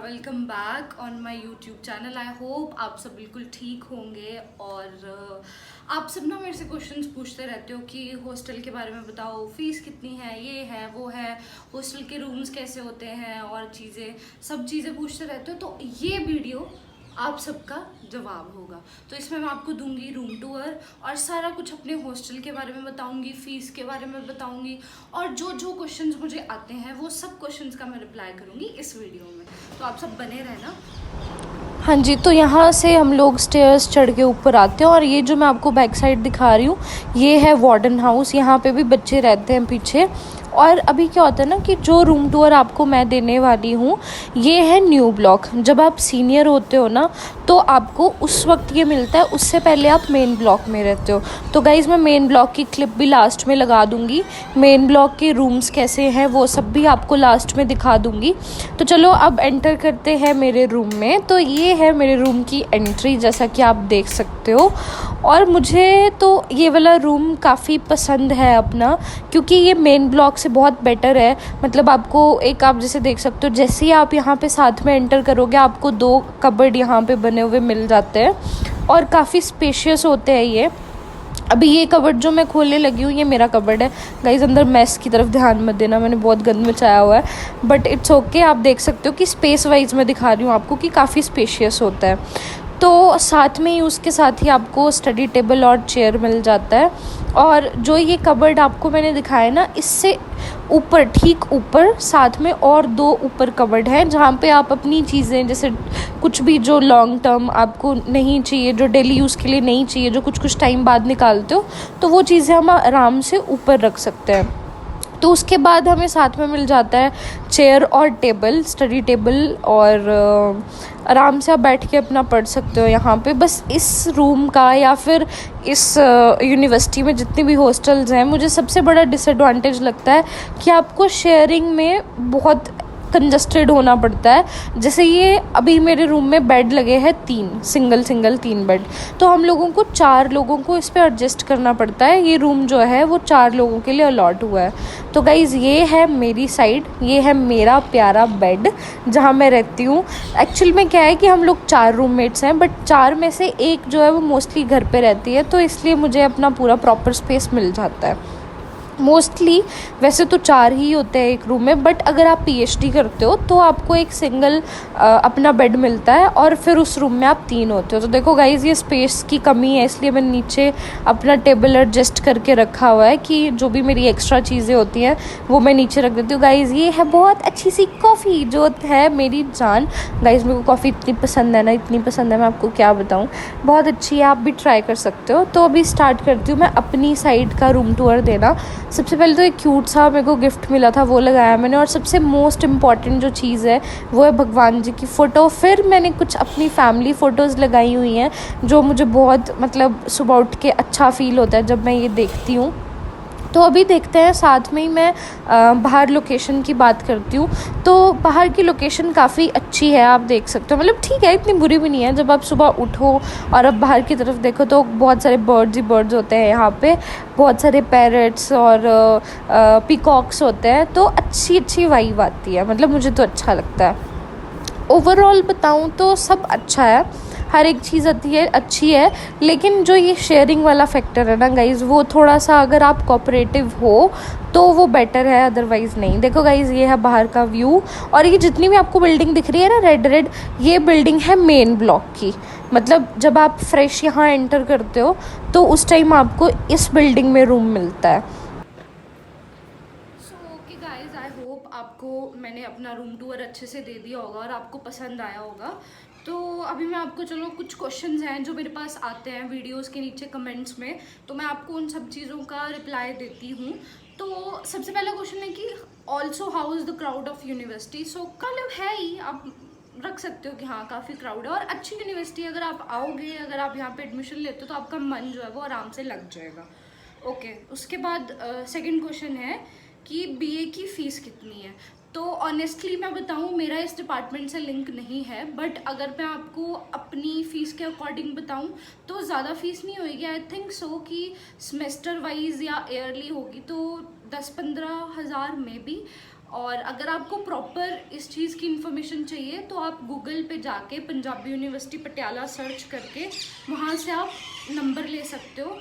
Welcome back on my YouTube channel. I hope आप सब बिल्कुल ठीक होंगे। और आप सब ना मेरे से क्वेश्चंस पूछते रहते हो कि हॉस्टल के बारे में बताओ, फीस कितनी है, ये है वो है, हॉस्टल के रूम्स कैसे होते हैं और सब चीज़ें पूछते रहते हो। तो ये वीडियो आप सबका जवाब होगा। तो इसमें मैं आपको दूंगी रूम टूर और सारा कुछ अपने हॉस्टल के बारे में बताऊंगी, फीस के बारे में बताऊंगी और जो जो क्वेश्चंस मुझे आते हैं वो सब क्वेश्चंस का मैं रिप्लाई करूंगी इस वीडियो में। तो आप सब बने रहना। हाँ जी, तो यहाँ से हम लोग स्टेयर्स चढ़ के ऊपर आते हैं और ये जो मैं आपको बैक साइड दिखा रही हूँ ये है वार्डन हाउस। यहाँ पे भी बच्चे रहते हैं पीछे। और अभी क्या होता है ना कि जो रूम टूर आपको मैं देने वाली हूँ ये है न्यू ब्लॉक। जब आप सीनियर होते हो ना तो आपको उस वक्त ये मिलता है, उससे पहले आप मेन ब्लॉक में रहते हो। तो गाइज़ मैं मेन ब्लॉक की क्लिप भी लास्ट में लगा दूँगी, मेन ब्लॉक के रूम्स कैसे हैं वो सब भी आपको लास्ट में दिखा दूँगी। तो चलो अब एंटर करते हैं मेरे रूम में। तो ये है मेरे रूम की एंट्री, जैसा कि आप देख सकते हो। और मुझे तो ये वाला रूम काफ़ी पसंद है अपना, क्योंकि ये मेन ब्लॉक से बहुत बेटर है। मतलब आपको एक, आप जैसे देख सकते हो, जैसे ही आप यहाँ पे साथ में एंटर करोगे आपको 2 कबर्ड यहाँ पे बने हुए मिल जाते हैं और काफ़ी स्पेशियस होते हैं ये। अभी ये कबर्ड जो मैं खोलने लगी हूँ ये मेरा कबर्ड है गाइज। अंदर मैस की तरफ ध्यान मत देना, मैंने बहुत गंद मचाया हुआ है, बट इट्स ओके। आप देख सकते हो कि स्पेस वाइज मैं दिखा रही हूँ आपको कि काफ़ी स्पेशियस होता है। तो साथ में ही उसके साथ ही आपको स्टडी टेबल और चेयर मिल जाता है। और जो ये कबर्ड आपको मैंने दिखाया ना, इससे ऊपर, ठीक ऊपर साथ में और 2 ऊपर कबर्ड हैं जहाँ पे आप अपनी चीज़ें, जैसे कुछ भी जो लॉन्ग टर्म आपको नहीं चाहिए, जो डेली यूज़ के लिए नहीं चाहिए, जो कुछ कुछ टाइम बाद निकालते हो, तो वो चीज़ें हम आराम से ऊपर रख सकते हैं। तो उसके बाद हमें साथ में मिल जाता है चेयर और टेबल, स्टडी टेबल, और आराम से आप बैठ के अपना पढ़ सकते हो यहाँ पे। बस इस रूम का या फिर इस यूनिवर्सिटी में जितने भी हॉस्टल्स हैं, मुझे सबसे बड़ा डिसएडवांटेज लगता है कि आपको शेयरिंग में बहुत कंजस्टेड होना पड़ता है। जैसे ये अभी मेरे रूम में बेड लगे हैं 3 सिंगल 3 बेड, तो हम लोगों को 4 लोगों को इस पे एडजस्ट करना पड़ता है। ये रूम जो है वो 4 लोगों के लिए अलॉट हुआ है। तो गाइज़ ये है मेरी साइड, ये है मेरा प्यारा बेड जहाँ मैं रहती हूँ। एक्चुअल में क्या है कि हम लोग 4 रूममेट्स हैं, बट 4 में से एक जो है वो मोस्टली घर पे रहती है, तो इसलिए मुझे अपना पूरा प्रॉपर स्पेस मिल जाता है। मोस्टली वैसे तो 4 ही होते हैं एक रूम में, बट अगर आप पीएचडी करते हो तो आपको एक सिंगल अपना बेड मिलता है और फिर उस रूम में आप 3 होते हो। तो देखो गाइज़ ये स्पेस की कमी है, इसलिए मैंने नीचे अपना टेबल एडजस्ट करके रखा हुआ है कि जो भी मेरी एक्स्ट्रा चीज़ें होती हैं वो मैं नीचे रख देती हूँ। गाइज़ ये है बहुत अच्छी सी कॉफ़ी जो है मेरी जान। गाइज़ मेरे को कॉफ़ी इतनी पसंद है ना, इतनी पसंद है, मैं आपको क्या बताऊँ, बहुत अच्छी है, आप भी ट्राई कर सकते हो। तो अभी स्टार्ट करती हूँ मैं अपनी साइड का रूम टूर देना। सबसे पहले तो एक क्यूट सा मेरे को गिफ्ट मिला था, वो लगाया मैंने। और सबसे मोस्ट इम्पॉर्टेंट जो चीज़ है वो है भगवान जी की फ़ोटो। फिर मैंने कुछ अपनी फैमिली फ़ोटोज़ लगाई हुई हैं जो मुझे बहुत, मतलब सुबह उठ के अच्छा फ़ील होता है जब मैं ये देखती हूँ। तो अभी देखते हैं, साथ में ही मैं बाहर लोकेशन की बात करती हूँ। तो बाहर की लोकेशन काफ़ी अच्छी है, आप देख सकते हो, मतलब ठीक है, इतनी बुरी भी नहीं है। जब आप सुबह उठो और अब बाहर की तरफ देखो तो बहुत सारे बर्ड्स ही बर्ड्स होते हैं यहाँ पे, बहुत सारे पैरट्स और पीकॉक्स होते हैं, तो अच्छी वाइब आती है, मतलब मुझे तो अच्छा लगता है। ओवरऑल बताऊँ तो सब अच्छा है, हर एक चीज़ अच्छी है, लेकिन जो ये शेयरिंग वाला फैक्टर है ना गाइज़, वो थोड़ा सा, अगर आप कोऑपरेटिव हो तो वो बेटर है, अदरवाइज़ नहीं। देखो गाइज़ ये है बाहर का व्यू, और ये जितनी भी आपको बिल्डिंग दिख रही है ना रेड, ये बिल्डिंग है मेन ब्लॉक की। मतलब जब आप फ्रेश यहाँ एंटर करते हो तो उस टाइम आपको इस बिल्डिंग में रूम मिलता है। ओके गाइज, आई होप आपको मैंने अपना रूम टूर अच्छे से दे दिया होगा और आपको पसंद आया होगा। तो अभी मैं आपको, चलो कुछ क्वेश्चंस हैं जो मेरे पास आते हैं वीडियोस के नीचे कमेंट्स में, तो मैं आपको उन सब चीज़ों का रिप्लाई देती हूँ। तो सबसे पहला क्वेश्चन है कि also how is the crowd of university. So कल है ही, आप रख सकते हो कि हाँ काफ़ी क्राउड है और अच्छी यूनिवर्सिटी, अगर आप आओगे, अगर आप यहाँ पे एडमिशन लेते हो तो आपका मन जो है वो आराम से लग जाएगा। ओके, उसके बाद सेकंड क्वेश्चन है कि बीए की फ़ीस कितनी है। तो ऑनेस्टली मैं बताऊँ, मेरा इस डिपार्टमेंट से लिंक नहीं है, बट अगर मैं आपको अपनी फ़ीस के अकॉर्डिंग बताऊँ तो ज़्यादा फ़ीस नहीं होएगी। आई थिंक सो कि सेमेस्टर वाइज या ईयरली होगी तो 10-15 हज़ार में भी। और अगर आपको प्रॉपर इस चीज़ की इन्फॉर्मेशन चाहिए तो आप गूगल पे जाके पंजाबी यूनिवर्सिटी पटियाला सर्च करके वहाँ से आप नंबर ले सकते हो,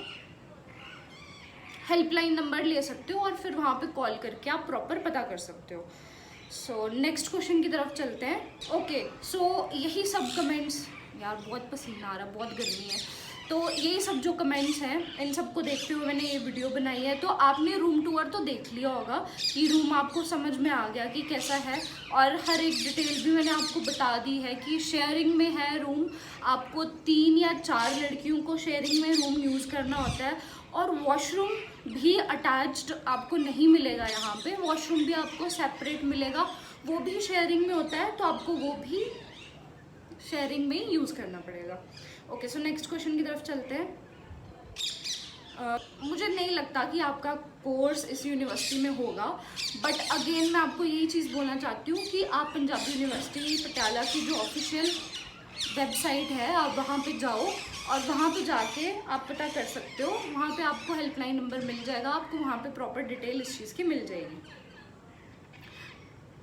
हेल्पलाइन नंबर ले सकते हो और फिर वहाँ पे कॉल करके आप प्रॉपर पता कर सकते हो। सो नेक्स्ट क्वेश्चन की तरफ चलते हैं। ओके, सो यही सब कमेंट्स, यार बहुत पसीना आ रहा, बहुत गर्मी है, तो यही सब जो कमेंट्स हैं इन सबको देखते हुए मैंने ये वीडियो बनाई है। तो आपने रूम टूर तो देख लिया होगा कि रूम आपको समझ में आ गया कि कैसा है, और हर एक डिटेल भी मैंने आपको बता दी है कि शेयरिंग में है रूम। आपको 3 या 4 लड़कियों को शेयरिंग में रूम यूज़ करना होता है, और वॉशरूम भी अटैच्ड आपको नहीं मिलेगा यहाँ पे, वॉशरूम भी आपको सेपरेट मिलेगा, वो भी शेयरिंग में होता है, तो आपको वो भी शेयरिंग में यूज़ करना पड़ेगा। ओके, सो नेक्स्ट क्वेश्चन की तरफ चलते हैं। मुझे नहीं लगता कि आपका कोर्स इस यूनिवर्सिटी में होगा, बट अगेन मैं आपको यही चीज़ बोलना चाहती हूँ कि आप पंजाबी यूनिवर्सिटी पटियाला की जो ऑफिशियल वेबसाइट है आप वहाँ पे जाओ और वहाँ पे जाके आप पता कर सकते हो, वहाँ पे आपको हेल्पलाइन नंबर मिल जाएगा, आपको वहाँ पे प्रॉपर डिटेल इस चीज़ की मिल जाएगी।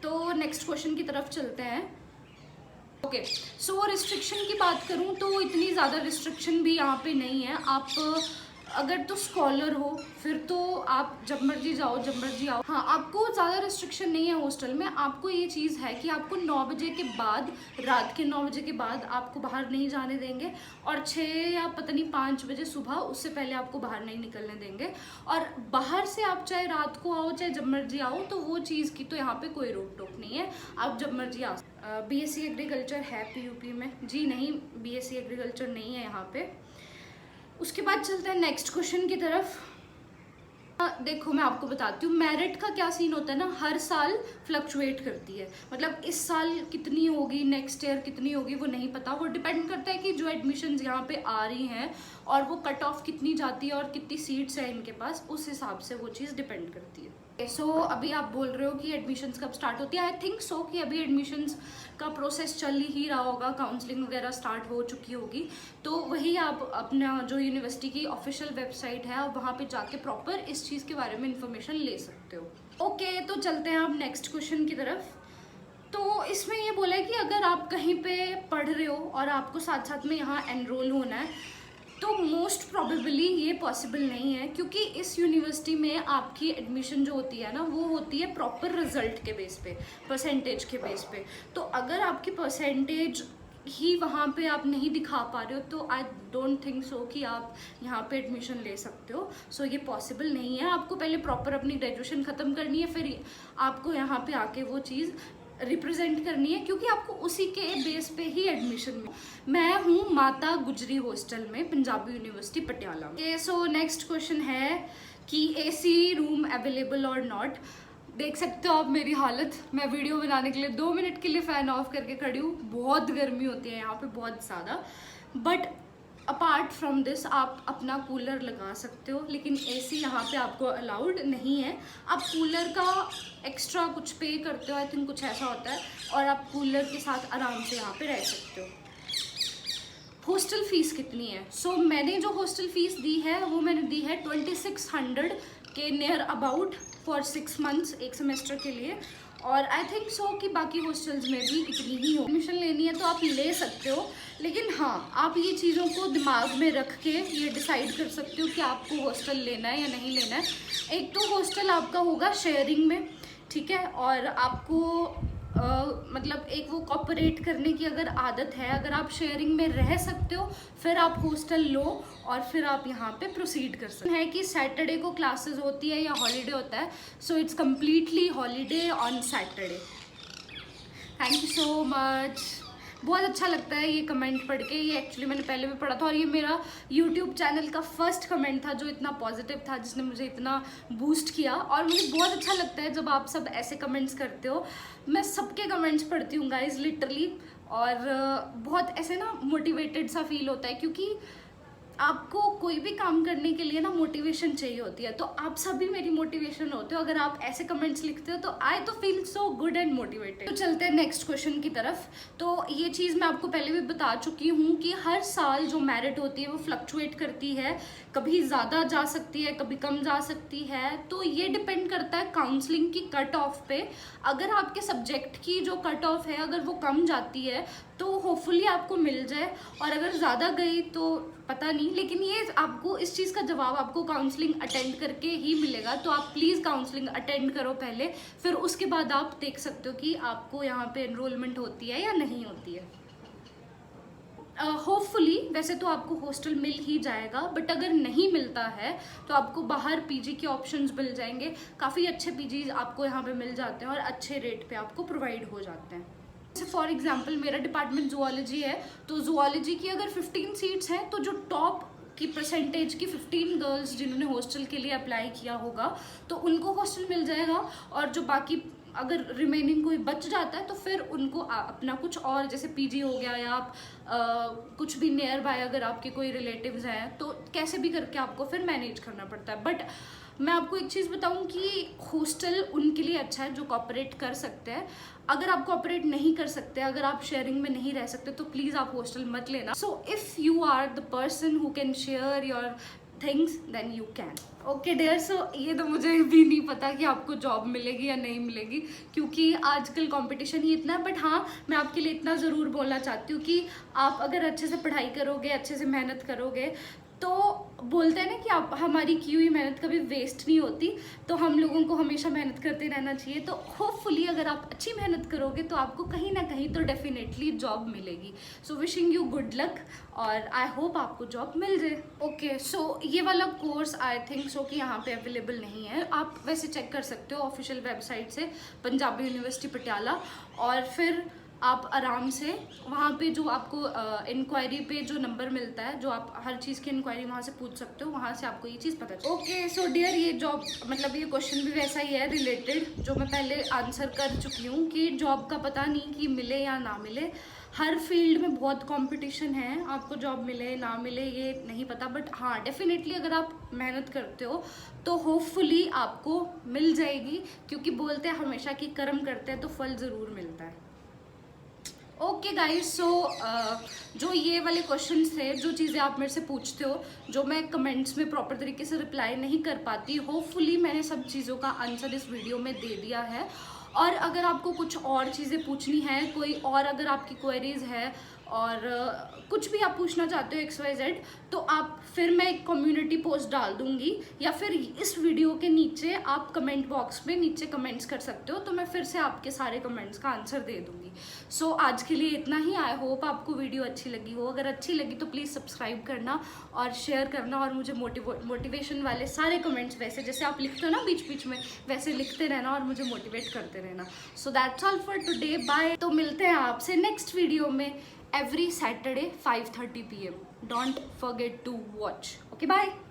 तो नेक्स्ट क्वेश्चन की तरफ चलते हैं। ओके, सो रिस्ट्रिक्शन की बात करूँ तो इतनी ज़्यादा रिस्ट्रिक्शन भी यहाँ पे नहीं है। आप अगर तो स्कॉलर हो फिर तो आप जब मर्जी जाओ, जब मर्जी आओ। हाँ, आपको ज़्यादा रिस्ट्रिक्शन नहीं है हॉस्टल में। आपको ये चीज़ है कि आपको 9 बजे के बाद, रात के 9 बजे के बाद आपको बाहर नहीं जाने देंगे, और 6 या पता नहीं 5 बजे सुबह उससे पहले आपको बाहर नहीं निकलने देंगे। और बाहर से आप चाहे रात को आओ चाहे जब मर्जी आओ, तो वो चीज़ की तो यहाँ पे कोई रोक टोक नहीं है, आप जब मर्जी आ। बीएससी एग्रीकल्चर है पीयूपी में? जी नहीं, बीएससी एग्रीकल्चर नहीं है यहाँ पे। उसके बाद चलते हैं नेक्स्ट क्वेश्चन की तरफ। देखो मैं आपको बताती हूँ मेरिट का क्या सीन होता है ना, हर साल फ्लक्चुएट करती है, मतलब इस साल कितनी होगी, नेक्स्ट ईयर कितनी होगी वो नहीं पता। वो डिपेंड करता है कि जो एडमिशन्स यहाँ पे आ रही हैं और वो कट ऑफ कितनी जाती है और कितनी सीट्स है इनके पास, उस हिसाब से वो चीज़ डिपेंड करती है। सो अभी आप बोल रहे हो कि एडमिशन्स कब स्टार्ट होती है, आई थिंक सो कि अभी एडमिशन्स का प्रोसेस चल ही रहा होगा, काउंसलिंग वगैरह स्टार्ट हो चुकी होगी। तो वही आप अपना जो यूनिवर्सिटी की ऑफिशियल वेबसाइट है आप वहाँ पे जाके प्रॉपर इस चीज़ के बारे में इंफॉर्मेशन ले सकते हो। ओके, तो चलते हैं आप नेक्स्ट क्वेश्चन की तरफ। तो इसमें ये बोला है कि अगर आप कहीं पे पढ़ रहे हो और आपको साथ साथ में यहाँ एनरोल होना है, तो मोस्ट प्रोबेबली ये पॉसिबल नहीं है, क्योंकि इस यूनिवर्सिटी में आपकी एडमिशन जो होती है ना वो होती है प्रॉपर रिजल्ट के बेस पे, परसेंटेज के बेस पे। तो अगर आपकी परसेंटेज ही वहाँ पे आप नहीं दिखा पा रहे हो तो आई डोंट थिंक सो कि आप यहाँ पे एडमिशन ले सकते हो। सो ये पॉसिबल नहीं है, आपको पहले प्रॉपर अपनी ग्रेजुएशन ख़त्म करनी है, फिर आपको यहाँ पे आके वो चीज़ रिप्रेजेंट करनी है, क्योंकि आपको उसी के बेस पे ही एडमिशन मिले। मैं हूँ माता गुजरी हॉस्टल में, पंजाबी यूनिवर्सिटी पटियाला में। सो नेक्स्ट क्वेश्चन है कि एसी रूम अवेलेबल और नॉट। देख सकते हो आप मेरी हालत, मैं वीडियो बनाने के लिए 2 मिनट के लिए फ़ैन ऑफ करके खड़ी हूँ, बहुत गर्मी होती है यहाँ पे बहुत ज़्यादा। बट अपार्ट फ्रॉम दिस आप अपना कूलर लगा सकते हो, लेकिन एसी यहाँ पे आपको अलाउड नहीं है। आप कूलर का एक्स्ट्रा कुछ पे करते हो, आई थिंक कुछ ऐसा होता है, और आप कूलर के साथ आराम से यहाँ पे रह सकते हो। हॉस्टल फीस कितनी है? सो मैंने जो हॉस्टल फीस दी है वो मैंने दी है 2600 के नियर अबाउट फॉर 6 मंथ्स, एक सेमेस्टर के लिए। और आई थिंक सो कि बाकी हॉस्टल्स में भी इतनी ही हो। एडमिशन लेनी है तो आप ले सकते हो, लेकिन हाँ आप ये चीज़ों को दिमाग में रख के ये डिसाइड कर सकते हो कि आपको हॉस्टल लेना है या नहीं लेना है। एक तो हॉस्टल आपका होगा शेयरिंग में, ठीक है, और आपको मतलब एक वो कॉपरेट करने की अगर आदत है, अगर आप शेयरिंग में रह सकते हो फिर आप हॉस्टल लो और फिर आप यहाँ पे प्रोसीड कर सकते हैं। कि सैटरडे को क्लासेस होती है या हॉलीडे होता है, so it's completely holiday on Saturday. Thank you so much, बहुत अच्छा लगता है ये कमेंट पढ़ के। ये एक्चुअली मैंने पहले भी पढ़ा था और ये मेरा यूट्यूब चैनल का फर्स्ट कमेंट था जो इतना पॉजिटिव था, जिसने मुझे इतना बूस्ट किया। और मुझे बहुत अच्छा लगता है जब आप सब ऐसे कमेंट्स करते हो। मैं सबके कमेंट्स पढ़ती हूँ गाइज लिटरली, और बहुत ऐसे ना मोटिवेटेड सा फील होता है, क्योंकि आपको कोई भी काम करने के लिए ना मोटिवेशन चाहिए होती है, तो आप सभी मेरी मोटिवेशन होते हो अगर आप ऐसे कमेंट्स लिखते हो, तो आई तो feel so good and motivated. तो चलते हैं नेक्स्ट क्वेश्चन की तरफ। तो ये चीज़ मैं आपको पहले भी बता चुकी हूँ कि हर साल जो मेरिट होती है वो फ्लक्चुएट करती है, कभी ज़्यादा जा सकती है, कभी कम जा सकती है। तो ये डिपेंड करता है काउंसलिंग की कट ऑफ पे। अगर आपके सब्जेक्ट की जो कट ऑफ है अगर वो कम जाती है तो होपफुली आपको मिल जाए, और अगर ज़्यादा गई तो पता नहीं, लेकिन ये आपको इस चीज़ का जवाब आपको काउंसलिंग अटेंड करके ही मिलेगा। तो आप प्लीज़ काउंसलिंग अटेंड करो पहले, फिर उसके बाद आप देख सकते हो कि आपको यहाँ पे एनरोलमेंट होती है या नहीं होती है। होपफुली वैसे तो आपको हॉस्टल मिल ही जाएगा, बट अगर नहीं मिलता है तो आपको बाहर पीजी के ऑप्शंस मिल जाएंगे। काफ़ी अच्छे पीजी आपको यहाँ पे मिल जाते हैं और अच्छे रेट पे आपको प्रोवाइड हो जाते हैं। जैसे फॉर एग्जांपल मेरा डिपार्टमेंट जूलॉजी है, तो जूलॉजी की अगर 15 सीट्स हैं तो जो टॉप की परसेंटेज की 15 गर्ल्स जिन्होंने हॉस्टल के लिए अप्लाई किया होगा तो उनको हॉस्टल मिल जाएगा, और जो बाकी अगर रिमेनिंग कोई बच जाता है तो फिर उनको अपना कुछ और जैसे पीजी हो गया, या आप कुछ भी नियर बाय अगर आपके कोई रिलेटिव्स हैं तो कैसे भी करके आपको फिर मैनेज करना पड़ता है। बट मैं आपको एक चीज़ बताऊं कि हॉस्टल उनके लिए अच्छा है जो कॉपरेट कर सकते हैं। अगर आप कॉपरेट नहीं कर सकते, अगर आप शेयरिंग में नहीं रह सकते, तो प्लीज़ आप हॉस्टल मत लेना। So if you are the person who can share your things then you can. Okay dear, so ये तो मुझे भी नहीं पता कि आपको जॉब मिलेगी या नहीं मिलेगी, क्योंकि आजकल कंपटीशन ही इतना है। बट हाँ, मैं आपके लिए इतना ज़रूर बोलना चाहती हूँ कि आप अगर अच्छे से पढ़ाई करोगे, अच्छे से मेहनत करोगे, तो बोलते हैं ना कि आप हमारी की हुई मेहनत कभी वेस्ट नहीं होती, तो हम लोगों को हमेशा मेहनत करते रहना चाहिए। तो होपफुली अगर आप अच्छी मेहनत करोगे तो आपको कहीं ना कहीं तो डेफिनेटली जॉब मिलेगी। So wishing you good luck, और आई होप आपको जॉब मिल जाए। ओके, सो ये वाला कोर्स आई थिंक सो कि यहाँ पे अवेलेबल नहीं है। आप वैसे चेक कर सकते हो ऑफिशियल वेबसाइट से, पंजाबी यूनिवर्सिटी पटियाला, और फिर आप आराम से वहाँ पे जो आपको इंक्वायरी पे जो नंबर मिलता है, जो आप हर चीज़ की इंक्वायरी वहाँ से पूछ सकते हो, वहाँ से आपको ये चीज़ पता चले। ओके, सो डियर, ये जॉब मतलब ये क्वेश्चन भी वैसा ही है रिलेटेड जो मैं पहले आंसर कर चुकी हूँ कि जॉब का पता नहीं कि मिले या ना मिले। हर फील्ड में बहुत कंपटीशन है, आपको जॉब मिले ना मिले ये नहीं पता, बट हाँ डेफिनेटली अगर आप मेहनत करते हो तो होपफुली आपको मिल जाएगी, क्योंकि बोलते हैं हमेशा कि कर्म करते हैं तो फल ज़रूर मिलता है। ओके गाइस, सो जो ये वाले क्वेश्चंस थे, जो चीज़ें आप मेरे से पूछते हो, जो मैं कमेंट्स में प्रॉपर तरीके से रिप्लाई नहीं कर पाती, होपफुली मैंने सब चीज़ों का आंसर इस वीडियो में दे दिया है। और अगर आपको कुछ और चीज़ें पूछनी है, कोई और अगर आपकी क्वेरीज है, और कुछ भी आप पूछना चाहते हो XYZ, तो आप फिर मैं एक कम्युनिटी पोस्ट डाल दूंगी, या फिर इस वीडियो के नीचे आप कमेंट बॉक्स में नीचे कमेंट्स कर सकते हो, तो मैं फिर से आपके सारे कमेंट्स का आंसर दे दूंगी। सो आज के लिए इतना ही। आई होप आपको वीडियो अच्छी लगी हो। अगर अच्छी लगी तो प्लीज़ सब्सक्राइब करना और शेयर करना, और मुझे मोटिवेशन वाले सारे कमेंट्स वैसे जैसे आप लिखते हो ना बीच बीच में, वैसे लिखते रहना और मुझे मोटिवेट करते रहना। So that's all for today, bye. तो मिलते हैं आपसे नेक्स्ट वीडियो में every Saturday 5:30 PM. Don't forget to watch. Okay, bye.